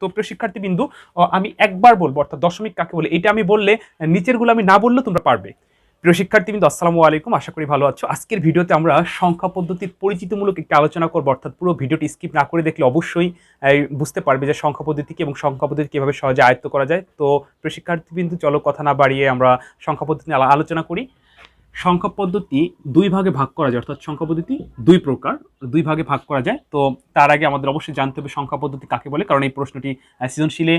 তো প্রিয় শিক্ষার্থীবৃন্দু, আমি একবার বলবো অর্থাৎ দশমিক কাকে বলে, এটা আমি বললে নিচেরগুলো আমি না বললেও তোমরা পারবে। প্রিয় শিক্ষার্থীবৃন্দু, আসসালামু আলাইকুম, আশা করি ভালো আছো। আজকের ভিডিওতে আমরা সংখ্যা পদ্ধতির পরিচিতিমূলক একটি আলোচনা করবো, অর্থাৎ পুরো ভিডিওটি স্কিপ না করে দেখলে অবশ্যই বুঝতে পারবে যে সংখ্যা পদ্ধতি কি এবং সংখ্যা পদ্ধতি কীভাবে সহজে আয়ত্ত করা যায়। তো প্রিয় শিক্ষার্থীবৃন্দু, চলো কথা না বাড়িয়ে আমরা সংখ্যা পদ্ধতি নিয়ে আলোচনা করি। সংখ্যা পদ্ধতি দুই ভাগে ভাগ করা যায়, অর্থাৎ সংখ্যা পদ্ধতি দুই প্রকার, দুই ভাগে ভাগ করা যায়। তো তার আগে আমাদের অবশ্যই জানতে হবে সংখ্যা পদ্ধতি কাকে বলে, কারণ এই প্রশ্নটি সৃজনশীলে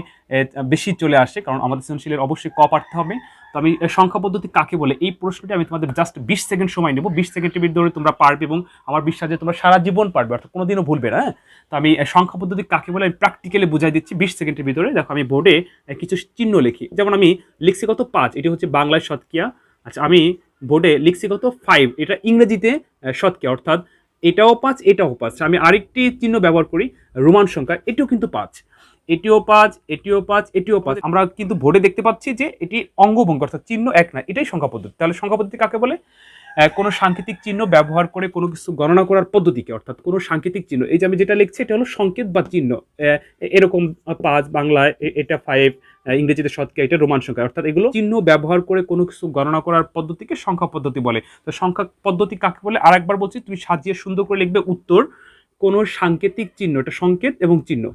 বেশি চলে আসে, কারণ আমাদের সৃজনশীলের অবশ্যই ক পারতে হবে। তো আমি সংখ্যা পদ্ধতি কাকে বলে এই প্রশ্নটি আমি তোমাদের জাস্ট 20 সেকেন্ড সময় নেব। 20 সেকেন্ডের ভিতরে তোমরা পারবে এবং আমার বিশ্বাস যে তোমরা সারা জীবন পারবে, অর্থাৎ কোনোদিনও ভুলবে না। তো আমি সংখ্যা পদ্ধতি কাকে বলে আমি প্র্যাকটিক্যালি বুঝাই দিচ্ছি 20 সেকেন্ডের ভিতরে। দেখো, আমি বোর্ডে কিছু চিহ্ন লিখি, যেমন আমি লিখছি কত 5, এটি হচ্ছে বাংলায় শতকিয়া। আচ্ছা, আমি বোর্ডে লিখছি কত 5, এটা ইংরেজিতে শতকিয়া, অর্থাৎ এটাও 5 এটাও 5। আমি আরেকটি চিহ্ন ব্যবহার করি রোমান সংখ্যা, এটিও কিন্তু 5, এটিও 5, এটিও 5, এটিও 5। আমরা কিন্তু বোর্ডে দেখতে পাচ্ছি যে এটি অঙ্গভঙ্গ, অর্থাৎ চিহ্ন এক না, এটাই সংখ্যা পদ্ধতি। তাহলে সংখ্যা পদ্ধতি কাকে বলে? কোনো সাংকেতিক চিহ্ন ব্যবহার করে কোনো কিছু গণনা করার পদ্ধতিকে, অর্থাৎ কোনো সাংকেতিক চিহ্ন, এই যে আমি যেটা লিখছি এটা হলো সংকেত বা চিহ্ন। এরকম 5 বাংলায়, এটা 5 ইংরেজিতে শতকিয়া, এটা রোমান সংখ্যা, অর্থাৎ এগুলো চিহ্ন ব্যবহার করে কোনো কিছু গণনা করার পদ্ধতিকে সংখ্যা পদ্ধতি বলে। তো সংখ্যা পদ্ধতি কাকে বলে আরেকবার বলছি, তুমি সাজিয়ে সুন্দর করে লিখবে উত্তর কোনো সাংকেতিক চিহ্ন, এটা সংকেত এবং চিহ্ন,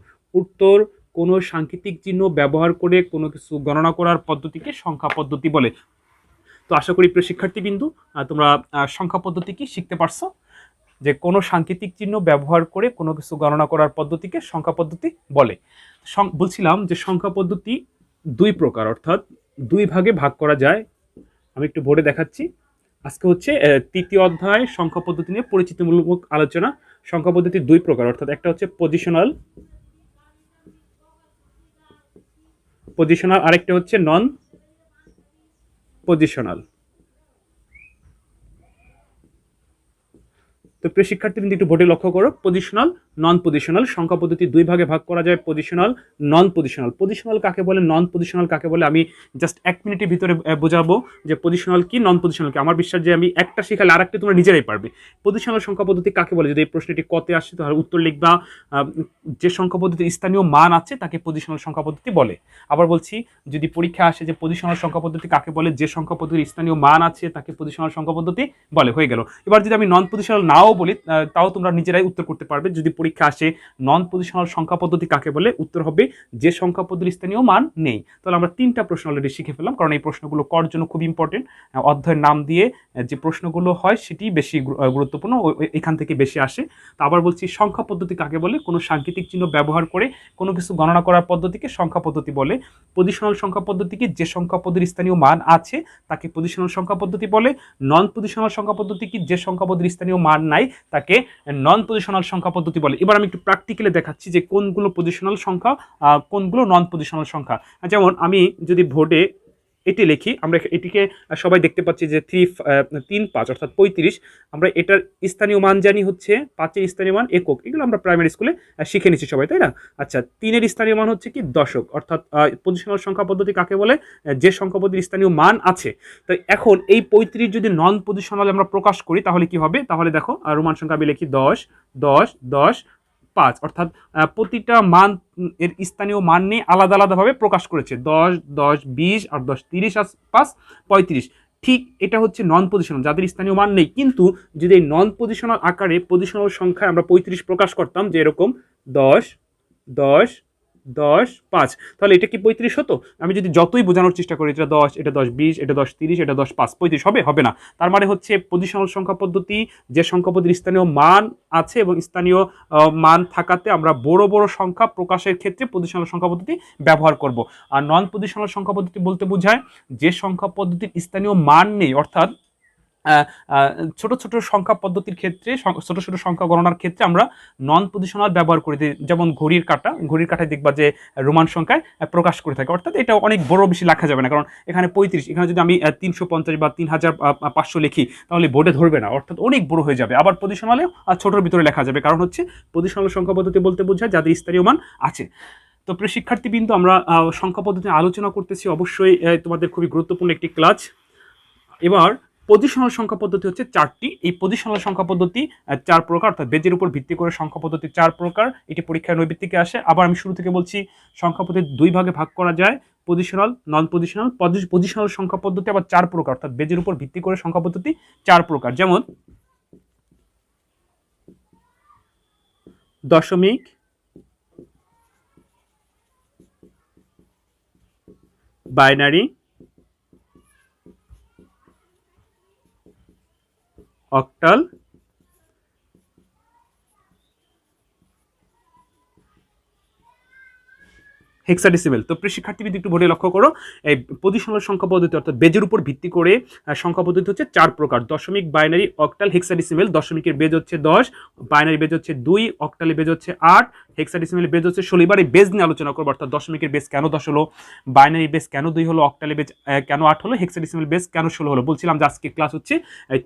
উত্তর কোনো সাংকেতিক চিহ্ন ব্যবহার করে কোনো কিছু গণনা করার পদ্ধতিকে সংখ্যা পদ্ধতি বলে। তো আশা করি প্রিয় শিক্ষার্থীবৃন্দু, তোমরা সংখ্যা পদ্ধতি কি শিখতে পারছো, যে কোনো সাংকেতিক চিহ্ন ব্যবহার করে কোনো কিছু গণনা করার পদ্ধতিকে সংখ্যা পদ্ধতি বলে। বলছিলাম যে সংখ্যা পদ্ধতি দুই প্রকার, অর্থাৎ দুই ভাগে ভাগ করা যায়। আমি একটু বোর্ডে দেখাচ্ছি। আজকে হচ্ছে তৃতীয় অধ্যায় সংখ্যা পদ্ধতি নিয়ে পরিচিতিমূলক আলোচনা। সংখ্যা পদ্ধতি দুই প্রকার, অর্থাৎ একটা হচ্ছে পজিশনাল, আরেকটা হচ্ছে নন পজিশনাল। তো প্রিয় শিক্ষার্থীবৃন্দ, একটু বোর্ডে লক্ষ্য করো, পজিশনাল, নন পজিশনাল। সংখ্যা পদ্ধতি দুই ভাগে ভাগ করা যায়, পজিশনাল, নন পজিশনাল। পজিশনাল কাকে বলে, নন পজিশনাল কাকে বলে, আমি জাস্ট 1 মিনিটের ভিতরে বোঝাবো যে পজিশনাল কি, নন পজিশনাল কি। আমার বিশ্বাস যে আমি একটা শিখালে আরেকটা তোমরা নিজেরাই পারবে। পজিশনাল সংখ্যা পদ্ধতি কাকে বলে, যদি এই প্রশ্নটি কতে আসে তাহলে উত্তর লিখবা যে সংখ্যা পদ্ধতির স্থানীয় মান আছে তাকে পজিশনাল সংখ্যা পদ্ধতি বলে। আবার বলছি, যদি পরীক্ষা আসে যে পজিশনাল সংখ্যা পদ্ধতি কাকে বলে, যে সংখ্যা পদ্ধতির স্থানীয় মান আছে তাকে পজিশনাল সংখ্যা পদ্ধতি বলে। হয়ে গেল। এবার যদি আমি নন পজিশনাল নাও বলি, তাও তোমরা নিজেরাই উত্তর করতে পারবে। যদি পরীক্ষা আসে নন পজিশনাল সংখ্যা পদ্ধতি কাকে বলে, উত্তর হবে যে সংখ্যা পদ্ধতির স্থানীয় মান নেই। তাহলে আমরা 3টা প্রশ্ন অলরেডি শিখে ফেললাম, কারণ এই প্রশ্নগুলো কর জন্য খুব ইম্পর্টেন্ট। অধ্যায়ের নাম দিয়ে যে প্রশ্নগুলো হয় সেটি বেশি গুরুত্বপূর্ণ, এখান থেকে বেশি আসে। তো আবার বলছি, সংখ্যা পদ্ধতি কাকে বলে, কোনো সাংকেতিক চিহ্ন ব্যবহার করে কোনো কিছু গণনা করার পদ্ধতিকে সংখ্যা পদ্ধতি বলে। পজিশনাল সংখ্যা পদ্ধতিকে যে সংখ্যা পদ্ধতির স্থানীয় মান আছে তাকে পজিশনাল সংখ্যা পদ্ধতি বলে। নন পজিশনাল সংখ্যা পদ্ধতি কি, যে সংখ্যা পদ্ধতির স্থানীয় মান নাই তাকে নন পজিশনাল সংখ্যা পদ্ধতি বলে। এবার আমি একটু প্র্যাকটিক্যালি দেখাচ্ছি যে কোনগুলো পজিশনাল সংখ্যা, কোনগুলো নন পজিশনাল সংখ্যা। যেমন আমি যদি বোর্ডে এটি লিখি, আমরা এটিকে সবাই দেখতে পাচ্ছি যে 3, 5 অর্থাৎ 35। আমরা এটার স্থানীয় মান জানি হচ্ছে 5-এর স্থানীয় মান একক, এগুলো আমরা প্রাইমারি স্কুলে শিখে নিচ্ছি সবাই, তাই না? আচ্ছা, 3-এর স্থানীয় মান হচ্ছে কি দশক, অর্থাৎ পজিশনাল সংখ্যা পদ্ধতি কাকে বলে, যে সংখ্যা পদ্ধতির স্থানীয় মান আছে। তো এখন এই 35 যদি নন পজিশনাল আমরা প্রকাশ করি তাহলে কি হবে? তাহলে দেখো, রোমান সংখ্যা আমি লিখি 10, 10, 10, 5, অর্থাৎ প্রতিটা মান এর স্থানীয় মান নিয়ে আলাদা আলাদাভাবে প্রকাশ করেছে। 10, 10, 20 আর 10, 30 আর 5, 35। ঠিক এটা হচ্ছে নন পজিশনাল, যাদের স্থানীয় মান নেই। কিন্তু যদি এই নন পজিশনাল আকারে পজিশনাল সংখ্যায় আমরা 35 প্রকাশ করতাম, যে এরকম 10, 10, 10, 5, তাহলে এটা কি 35 হতো? আমি যদি যতই বোঝানোর চেষ্টা করি, এটা 10, এটা 10, 20, এটা 10, 30, এটা 10, 5, 35 হবে? হবে না। তার মানে হচ্ছে পজিশনাল সংখ্যা পদ্ধতি যে সংখ্যা পদ্ধতির স্থানীয় মান আছে এবং স্থানীয় মান থাকাতে আমরা বড় বড় সংখ্যা প্রকাশের ক্ষেত্রে পজিশনাল সংখ্যা পদ্ধতি ব্যবহার করব। আর নন পজিশনাল সংখ্যা পদ্ধতি বলতে বোঝায় যে সংখ্যা পদ্ধতির স্থানীয় মান নেই, অর্থাৎ ছোট ছোট সংখ্যা পদ্ধতির ক্ষেত্রে, ছোট ছোট সংখ্যা গণনার ক্ষেত্রে আমরা নন পজিশনাল ব্যবহার করি। যেমন ঘড়ির কাঁটায় দেখবা যে রোমান সংখ্যায় প্রকাশ করে থাকে, অর্থাৎ এটা অনেক বড় বেশি লেখা যাবে না, কারণ এখানে 35, এখানে যদি আমি 350 বা 3500 লিখি তাহলে বোর্ডে ধরবে না, অর্থাৎ অনেক বড় হয়ে যাবে। আবার পজিশনালে ছোটোর ভিতরে লেখা যাবে, কারণ হচ্ছে পজিশনাল সংখ্যা পদ্ধতি বলতে বোঝায় যাদের স্থানীয় মান আছে। তো প্রিয় শিক্ষার্থীবৃন্দ, আমরা সংখ্যা পদ্ধতি আলোচনা করতেছি, অবশ্যই তোমাদের খুবই গুরুত্বপূর্ণ একটি ক্লাস। এবার পজিশনাল সংখ্যা পদ্ধতি হচ্ছে 4টি। এই পজিশনাল সংখ্যা পদ্ধতি 4 প্রকার, অর্থাৎ বেজের উপর ভিত্তি করে সংখ্যা পদ্ধতি 4 প্রকার। এটি পরীক্ষায় নৈবিত্তিকে আসে। আবার আমি শুরু থেকে বলছি, সংখ্যা পদ্ধতি 2 ভাগে ভাগ করা যায়, পজিশনাল, নন পজিশনাল। পজিশনাল সংখ্যা পদ্ধতি আবার 4 প্রকার, অর্থাৎ বেজের উপর ভিত্তি করে সংখ্যা পদ্ধতি 4 প্রকার। যেমন দশমিক, বাইনারি, অক্টাল, হেক্সাডেসিমেল। তো প্রিয় শিক্ষার্থীবৃন্দ একটু বোর্ডে লক্ষ্য করো, এই পজিশনাল সংখ্যা পদ্ধতি অর্থাৎ বেজের উপর ভিত্তি করে সংখ্যা পদ্ধতি হচ্ছে 4 প্রকার: দশমিক, বাইনারি, অক্টাল, হেক্সাডেসিমেল। দশমিকের বেজ হচ্ছে 10, বাইনারি বেজ হচ্ছে 2, অক্টালে বেজ হচ্ছে 8, হেক্সাডেসিমেল বেজ হচ্ছে 16। এবার এই বেজ নিয়ে আলোচনা করবো, অর্থাৎ দশমিকের বেজ কেন 10 হলো, বাইনারি বেজ কেন 2 হলো, অক্টালে বেজ কেন 8 হলো, হেক্সাডেসিমেল বেজ কেন 16 হলো। বলছিলাম যে আজকে ক্লাস হচ্ছে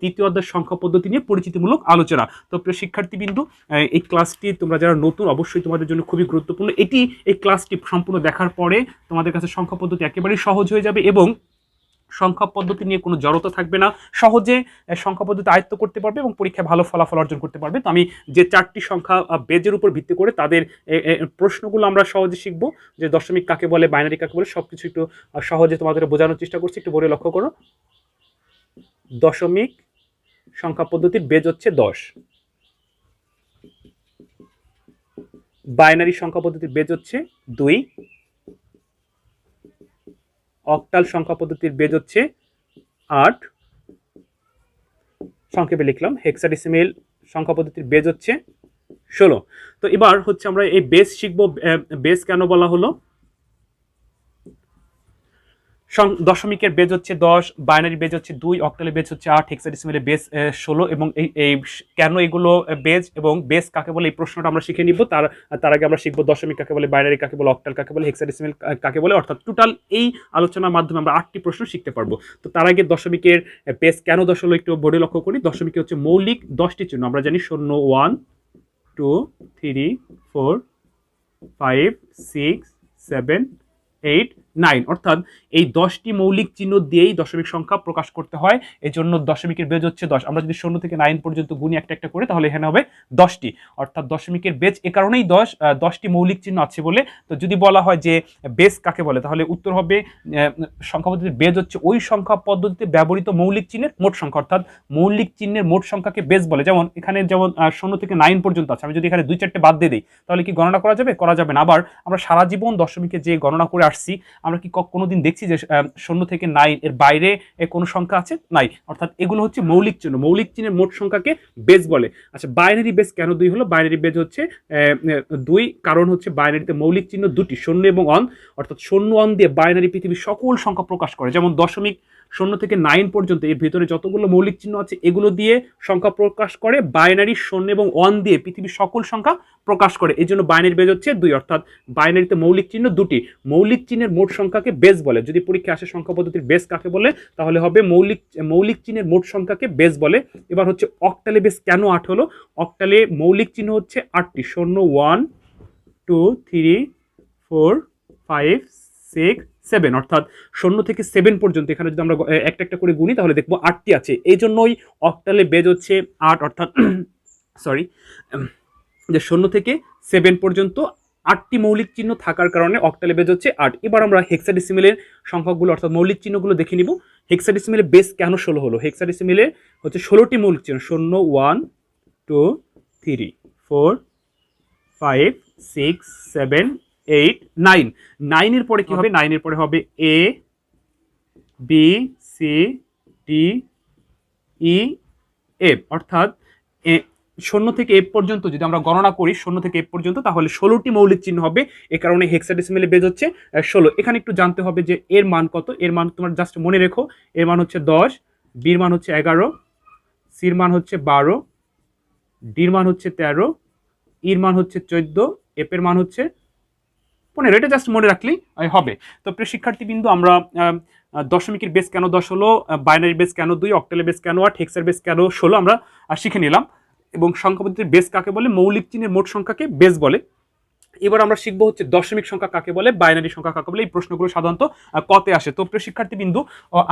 তৃতীয় অধ্যায় সংখ্যা পদ্ধতি নিয়ে পরিচিতিমূলক আলোচনা। তো প্রিয় শিক্ষার্থীবৃন্দ, এই ক্লাসটি তোমরা যারা নতুন, অবশ্যই তোমাদের জন্য খুবই গুরুত্বপূর্ণ। এই ক্লাসটি সম্পূর্ণ দেখার পরে তোমাদের কাছে সংখ্যা পদ্ধতি একেবারেই সহজ হয়ে যাবে এবং সংখ্যা পদ্ধতি নিয়ে কোনো জড়তা থাকবে না। সহজে সংখ্যা পদ্ধতি আয়ত্ত করতে পারবে এবং পরীক্ষায় ভালো ফলাফল অর্জন করতে পারবে। তো আমি যে 4টি সংখ্যা বেজের উপর ভিত্তি করে তাদের প্রশ্নগুলো আমরা সহজে শিখবো, যে দশমিক কাকে বলে, বাইনারি কাকে বলে, সবকিছু একটু সহজে তোমাদের বোঝানোর চেষ্টা করছি। একটু বোর্ডে লক্ষ্য করো, দশমিক সংখ্যা পদ্ধতির বেজ হচ্ছে 10, বাইনারি সংখ্যা পদ্ধতির বেজ হচ্ছে 2, অক্টাল সংখ্যা পদ্ধতির বেজ হচ্ছে 8, সংক্ষেপে লিখলাম। হেক্সাডেসিমেল সংখ্যা পদ্ধতির বেজ হচ্ছে 16। তো এবার হচ্ছে আমরা এই বেজ শিখবো। বেজ কেন বলা হলো, দশমিকের বেজ হচ্ছে 10, বাইনারি বেজ হচ্ছে 2, অক্টালের বেজ হচ্ছে 8, হেক্সাডেসিমেলের বেজ 16। এবং এই কেন এগুলো বেজ এবং বেজ কাকে বলে এই প্রশ্নটা আমরা শিখে নিব। তার আগে আমরা শিখবো দশমিক কাকে বলে, বাইনারি কাকে বলে, অক্টাল কাকে বলে, হেক্সাডেসিমেল কাকে বলে। অর্থাৎ টোটাল এই আলোচনার মাধ্যমে আমরা 8টি প্রশ্ন শিখতে পারবো। তো তার আগে দশমিকের বেজ কেন 10 হলো একটু বোর্ডে লক্ষ্য করি। দশমিকে হচ্ছে মৌলিক 10টি চিহ্ন, আমরা জানি 0, 1, 2, 3, 4, 5, 6, 7, 8, 9, অর্থাৎ এই 10টি মৌলিক চিহ্ন দিয়েই দশমিক সংখ্যা প্রকাশ করতে হয়। এই জন্য দশমিকের বেজ হচ্ছে 10। আমরা যদি 0 থেকে 9 পর্যন্ত গুণি একটা একটা করে, তাহলে এখানে হবে 10টি। অর্থাৎ দশমিকের বেজ এ কারণেই 10টি মৌলিক চিহ্ন আছে বলে। তো যদি বলা হয় যে বেজ কাকে বলে, তাহলে উত্তর হবে সংখ্যা পদ্ধতির বেজ হচ্ছে ওই সংখ্যা পদ্ধতিতে ব্যবহৃত মৌলিক চিহ্নের মোট সংখ্যা, অর্থাৎ মৌলিক চিহ্নের মোট সংখ্যাকে বেজ বলে। যেমন এখানে যেমন 0 থেকে 9 পর্যন্ত আছে, আমি যদি এখানে 2-4টে বাদ দিয়ে দিই, তাহলে কি গণনা করা যাবে? করা যাবে না। আবার আমরা সারা জীবন দশমিকে যে গণনা করে আসছি, আমরা কি কোনোদিন দেখছি যে 0 থেকে 9 এর বাইরে কোনো সংখ্যা আছে? নাই। অর্থাৎ এগুলো হচ্ছে মৌলিক চিহ্ন, মৌলিক চিহ্নের মোট সংখ্যাকে বেজ বলে। আচ্ছা, বাইনারি বেজ কেন 2 হলো? বাইনারি বেজ হচ্ছে 2, কারণ হচ্ছে বাইনারিতে মৌলিক চিহ্ন 2টি, 0 এবং 1, অর্থাৎ 0, 1 দিয়ে বাইনারি পৃথিবীর সকল সংখ্যা প্রকাশ করে। যেমন দশমিক 0 থেকে 9 পর্যন্ত এর ভিতরে যতগুলো মৌলিক চিহ্ন আছে এগুলো দিয়ে সংখ্যা প্রকাশ করে, বাইনারি 0 এবং 1 দিয়ে পৃথিবীর সকল সংখ্যা প্রকাশ করে। এই জন্য বাইনারি বেজ হচ্ছে 2, অর্থাৎ বাইনারিতে মৌলিক চিহ্ন 2টি, মৌলিক চিহ্নের মোট সংখ্যাকে বেজ বলে। যদি পরীক্ষা আসে সংখ্যা পদ্ধতির বেজ কাকে বলে, তাহলে হবে মৌলিক চিহ্নের মোট সংখ্যাকে বেজ বলে। এবার হচ্ছে অক্টালে বেজ কেন 8 হলো? অক্টালে মৌলিক চিহ্ন হচ্ছে 8টি, 0, 1, 2, 3, 4, 5, 6, 7, অর্থাৎ 0 থেকে 7 পর্যন্ত এখানে যদি আমরা একটা একটা করে গুনি, তাহলে দেখবো 8টি আছে। এই জন্যই অক্টালে বেজ হচ্ছে 8, অর্থাৎ সরি, যে 0 থেকে 7 পর্যন্ত 8টি মৌলিক চিহ্ন থাকার কারণে অক্টালে বেজ হচ্ছে 8। এবার আমরা হেক্সাডেসিমেলের সংখ্যাগুলো অর্থাৎ মৌলিক চিহ্নগুলো দেখে নিব। হেক্সাডেসিমেলের বেজ কেন 16 হলো? হেক্সাডেসিমেলের হচ্ছে 16টি মৌলিক চিহ্ন, 0, 1, 2, 3, 4, 5, 6, 7, 8, 9। 9 এর পরে কি হবে? 9 এর পরে হবে A, B, C, D, E, F, অর্থাৎ 0 থেকে F পর্যন্ত যদি আমরা গণনা করি, 0 থেকে F পর্যন্ত, তাহলে 16টি মৌলিক চিহ্ন হবে। এ কারণে হেক্সাডেসিমেলে বেজ হচ্ছে 16। এখানে একটু জানতে হবে যে এর মান কত। এর মান তোমার জাস্ট মনে রেখো, এর মান হচ্ছে 10, B এর মান হচ্ছে 11, C এর মান হচ্ছে 12, D এর মান হচ্ছে 13, E এর মান হচ্ছে 14, F এর মান হচ্ছে 15। এটা জাস্ট মনে রাখলেই হবে। তো প্রিয় শিক্ষার্থীবৃন্দ, আমরা দশমিকের বেজ কেন 10 হলো, বাইনারি বেজ কেন 2, অক্টালের বেজ কেন 8, হেক্সার বেজ কেন 16 আমরা শিখে নিলাম। এবং সংখ্যা পদ্ধতির বেজ কাকে বলে? মৌলিক চিহ্নের মোট সংখ্যাকে বেজ বলে। এবার আমরা শিখবো হচ্ছে দশমিক সংখ্যা কাকে বলে, বাইনারি সংখ্যা কাকে বলে। এই প্রশ্নগুলো সাধারণত কতে আসে। তো প্রিয় শিক্ষার্থী বিন্দু,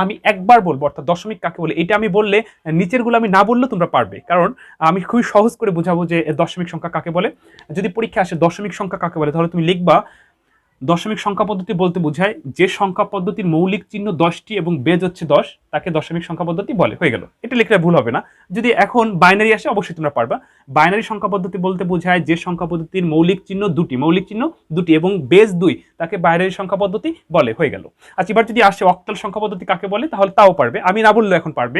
আমি একবার বলবো অর্থাৎ দশমিক কাকে বলে, এটা আমি বললে নিচের গুলো আমি না বললেও তোমরা পারবে, কারণ আমি খুবই সহজ করে বোঝাবো যে দশমিক সংখ্যা কাকে বলে। যদি পরীক্ষা আসে দশমিক সংখ্যা কাকে বলে, তাহলে তুমি লিখবা দশমিক সংখ্যা পদ্ধতি বলতে বোঝায় যে সংখ্যা পদ্ধতির মৌলিক চিহ্ন 10টি এবং বেজ হচ্ছে 10, তাকে দশমিক সংখ্যা পদ্ধতি বলে। হয়ে গেল, এটা লিখলে ভুল হবে না। যদি এখন বাইনারি আসে অবশ্যই তোমরা পারবা। বাইনারি সংখ্যা পদ্ধতি বলতে বোঝায় যে সংখ্যা পদ্ধতির মৌলিক চিহ্ন দুটি এবং বেজ 2, তাকে বাইনারি সংখ্যা পদ্ধতি বলে। হয়ে গেল। আচ্ছা, এবার যদি আসে অক্টাল সংখ্যা পদ্ধতি কাকে বলে, তাহলে তাও পারবে, আমি না বললেও এখন পারবে।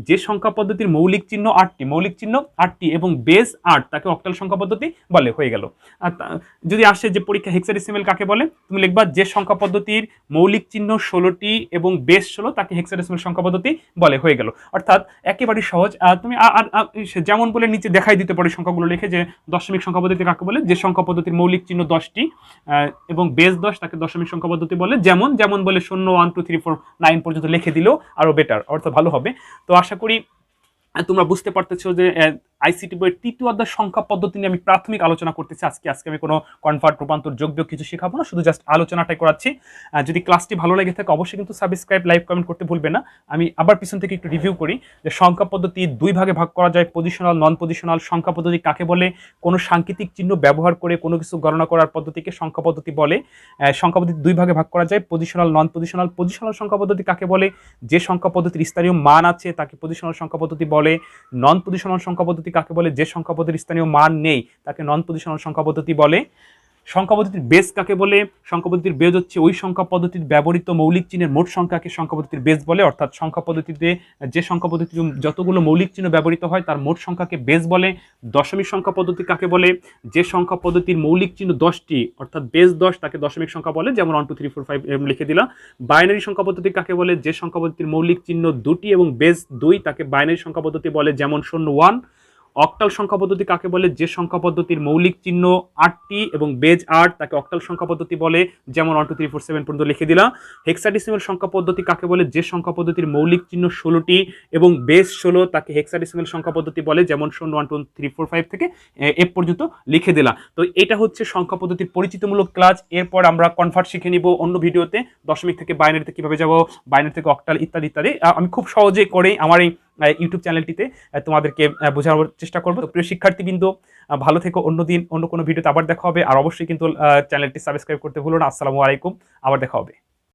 যে সংখ্যা পদ্ধতির মৌলিক চিহ্ন 8টি এবং বেজ 8, তাকে অক্টাল সংখ্যা পদ্ধতি বলে। হয়ে গেল। যদি আসে যে পরীক্ষা হেক্সাডেসিমাল কাকে বলে, তুমি লিখবা যে সংখ্যা পদ্ধতির মৌলিক চিহ্ন 16টি এবং বেস 16, তাকে হেক্সাডেসিমাল সংখ্যা পদ্ধতি বলে। হয়ে গেল। অর্থাৎ একেবারে সহজ। তুমি যেমন বলে নিচে দেখাই দিতে পারি সংখ্যাগুলো লিখে যে দশমিক সংখ্যা পদ্ধতি কাকে বলে, যে সংখ্যা পদ্ধতির মৌলিক চিহ্ন 10টি এবং বেস 10, তাকে দশমিক সংখ্যা পদ্ধতি বলে। যেমন বলে 0 1 2 3 4 9 পর্যন্ত লিখে দিলেও আরো বেটার, অর্থাৎ ভালো হবে। তো আশা করি তোমরা বুঝতে পারতেছো যে আইসিটি বইয়ের তৃতীয় অধ্যায় সংখ্যা পদ্ধতি নিয়ে আমি প্রাথমিক আলোচনা করতেছি। আজকে আমি কোনো কনভার্ট, রূপান্তর, যোগ বিয়োগ কিছু শেখাবো না, শুধু জাস্ট আলোচনাটাই করাচ্ছি। যদি ক্লাসটি ভালো লেগে থাকে অবশ্যই কিন্তু সাবস্ক্রাইব, লাইক, কমেন্ট করতে ভুলবে না। আমি আবার পিছন থেকে একটু রিভিউ করি যে সংখ্যা পদ্ধতি দুই ভাগে ভাগ করা যায়, পজিশনাল, নন পজিশনাল। সংখ্যা পদ্ধতি কাকে বলে? কোনো সাংকেতিক চিহ্ন ব্যবহার করে কোনো কিছু গণনা করার পদ্ধতিকে সংখ্যা পদ্ধতি বলে। সংখ্যা পদ্ধতি দুই ভাগে ভাগ করা যায়, পজিশনাল, নন পজিশনাল। পজিশনাল সংখ্যা পদ্ধতি কাকে বলে? যে সংখ্যা পদ্ধতির স্থানীয় মান আছে তাকে পজিশনাল সংখ্যা পদ্ধতি বলে। নন পজিশনাল সংখ্যা পদ্ধতি কাকে বলে? যে সংখ্যা পদ্ধতির স্থানীয় মান নেই তাকে নন পজিশনাল সংখ্যা পদ্ধতি বলে। সংখ্যা পদ্ধতির বেস কাকে বলে? সংখ্যা পদ্ধতির বেস হচ্ছে ওই সংখ্যা পদ্ধতির ব্যবহৃত মৌলিক চিহ্নের মোট সংখ্যাকে সংখ্যা পদ্ধতির বেস বলে। অর্থাৎ সংখ্যা পদ্ধতিতে যে সংখ্যা পদ্ধতিতে যতগুলো মৌলিক চিহ্ন ব্যবহৃত হয় তার মোট সংখ্যাকে বেস বলে। দশমিক সংখ্যা পদ্ধতি কাকে বলে? যে সংখ্যা পদ্ধতির মৌলিক চিহ্ন 10টি অর্থাৎ বেস 10, তাকে দশমিক সংখ্যা বলে। যেমন 1 2 3 4 5 লিখে দিলাম। বাইনারি সংখ্যা পদ্ধতি কাকে বলে? যে সংখ্যা পদ্ধতির মৌলিক চিহ্ন 2টি এবং বেস 2, তাকে বাইনারি সংখ্যা পদ্ধতি বলে। যেমন 0 1। অক্টাল সংখ্যা পদ্ধতি কাকে বলে? যে সংখ্যা পদ্ধতির মৌলিক চিহ্ন 8টি এবং বেজ 8, তাকে অক্টাল সংখ্যা পদ্ধতি বলে। যেমন 1 2 3 4 7 পর্যন্ত লিখে দিলাম। হেক্সাডেসিমাল সংখ্যা পদ্ধতি কাকে বলে? যে সংখ্যা পদ্ধতির মৌলিক চিহ্ন 16টি এবং বেজ 16, তাকে হেক্সাডেসিমাল সংখ্যা পদ্ধতি বলে। যেমন 0 1 2 3 4 5 থেকে এফ পর্যন্ত লিখে দিলাম। তো এটা হচ্ছে সংখ্যা পদ্ধতির পরিচিতিমূলক ক্লাস। এরপর আমরা কনভার্ট শিখে নিব অন্য ভিডিওতে, দশমিক থেকে বাইনারিতে কিভাবে যাব, বাইনারি থেকে অক্টাল, ইত্যাদি ইত্যাদি। আমি খুব সহজে করে আমার এই ইউটিউব চ্যানেলটিতে তোমাদেরকে বোঝানোর চেষ্টা করবো। তো প্রিয় শিক্ষার্থীবৃন্দ, ভালো থেকো। অন্য কোনো ভিডিওতে আবার দেখা হবে। আর অবশ্যই কিন্তু চ্যানেলটি সাবস্ক্রাইব করতে ভুলো না। আসসালামু আলাইকুম, আবার দেখা হবে।